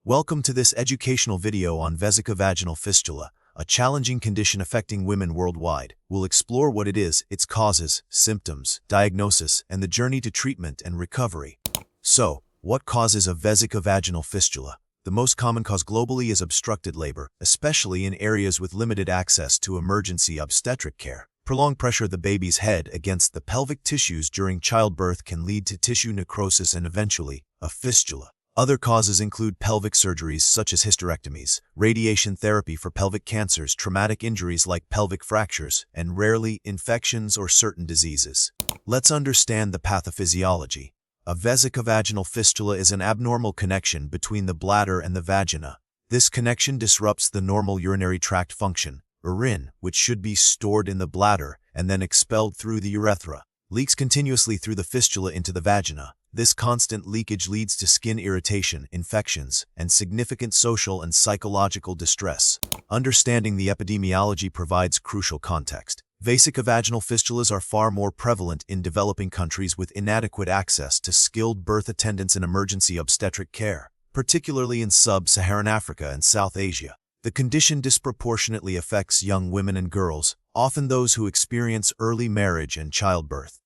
Welcome to this educational video on vesicovaginal fistula, a challenging condition affecting women worldwide. We'll explore what it is, its causes, symptoms, diagnosis, and the journey to treatment and recovery. So, what causes a vesicovaginal fistula? The most common cause globally is obstructed labor, especially in areas with limited access to emergency obstetric care. Prolonged pressure of the baby's head against the pelvic tissues during childbirth can lead to tissue necrosis and eventually, a fistula. Other causes include pelvic surgeries such as hysterectomies, radiation therapy for pelvic cancers, traumatic injuries like pelvic fractures, and rarely, infections or certain diseases. Let's understand the pathophysiology. A vesicovaginal fistula is an abnormal connection between the bladder and the vagina. This connection disrupts the normal urinary tract function. Urine, which should be stored in the bladder and then expelled through the urethra, leaks continuously through the fistula into the vagina. This constant leakage leads to skin irritation, infections, and significant social and psychological distress. Understanding the epidemiology provides crucial context. Vesicovaginal fistulas are far more prevalent in developing countries with inadequate access to skilled birth attendants and emergency obstetric care, particularly in sub-Saharan Africa and South Asia. The condition disproportionately affects young women and girls, often those who experience early marriage and childbirth.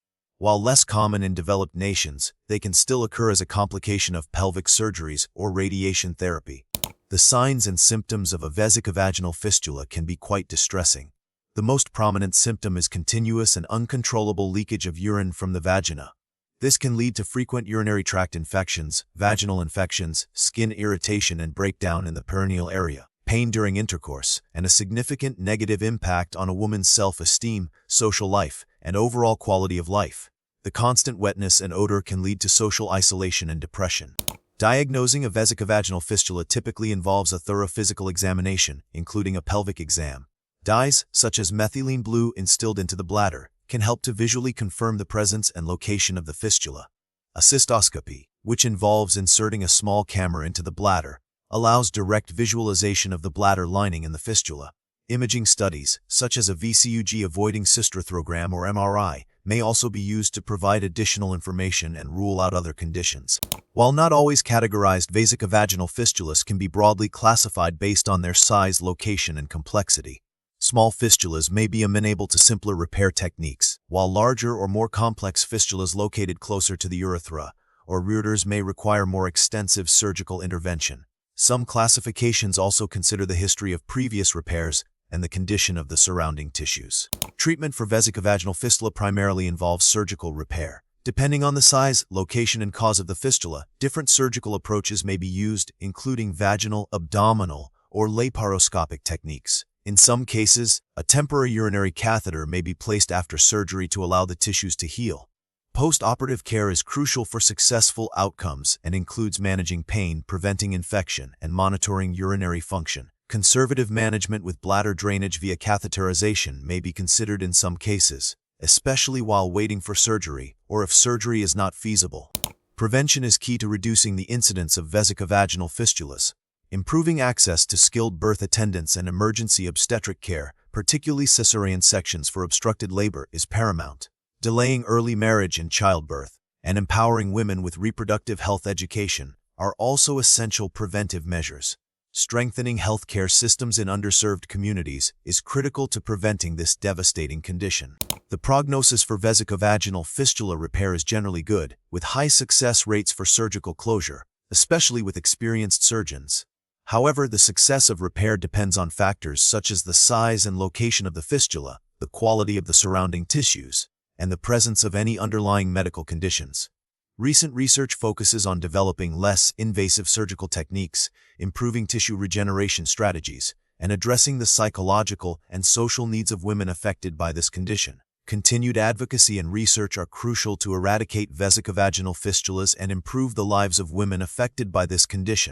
While less common in developed nations, they can still occur as a complication of pelvic surgeries or radiation therapy. The signs and symptoms of a vesicovaginal fistula can be quite distressing. The most prominent symptom is continuous and uncontrollable leakage of urine from the vagina. This can lead to frequent urinary tract infections, vaginal infections, skin irritation and breakdown in the perineal area, pain during intercourse, and a significant negative impact on a woman's self-esteem, social life, and overall quality of life. The constant wetness and odor can lead to social isolation and depression. Diagnosing a vesicovaginal fistula typically involves a thorough physical examination, including a pelvic exam. Dyes, such as methylene blue instilled into the bladder, can help to visually confirm the presence and location of the fistula. A cystoscopy, which involves inserting a small camera into the bladder, allows direct visualization of the bladder lining in the fistula. Imaging studies, such as a VCUG avoiding cystoscopy or MRI, may also be used to provide additional information and rule out other conditions. While not always categorized, vesicovaginal fistulas can be broadly classified based on their size, location, and complexity. Small fistulas may be amenable to simpler repair techniques, while larger or more complex fistulas located closer to the urethra or ureters may require more extensive surgical intervention. Some classifications also consider the history of previous repairs and the condition of the surrounding tissues. Treatment for vesicovaginal fistula primarily involves surgical repair. Depending on the size, location, and cause of the fistula, different surgical approaches may be used, including vaginal, abdominal, or laparoscopic techniques. In some cases, a temporary urinary catheter may be placed after surgery to allow the tissues to heal. Post-operative care is crucial for successful outcomes and includes managing pain, preventing infection, and monitoring urinary function. Conservative management with bladder drainage via catheterization may be considered in some cases, especially while waiting for surgery or if surgery is not feasible. Prevention is key to reducing the incidence of vesicovaginal fistulas. Improving access to skilled birth attendants and emergency obstetric care, particularly cesarean sections for obstructed labor, is paramount. Delaying early marriage and childbirth, and empowering women with reproductive health education are also essential preventive measures. Strengthening healthcare systems in underserved communities is critical to preventing this devastating condition. The prognosis for vesicovaginal fistula repair is generally good, with high success rates for surgical closure, especially with experienced surgeons. However, the success of repair depends on factors such as the size and location of the fistula, the quality of the surrounding tissues, and the presence of any underlying medical conditions. Recent research focuses on developing less invasive surgical techniques, improving tissue regeneration strategies, and addressing the psychological and social needs of women affected by this condition. Continued advocacy and research are crucial to eradicate vesicovaginal fistulas and improve the lives of women affected by this condition.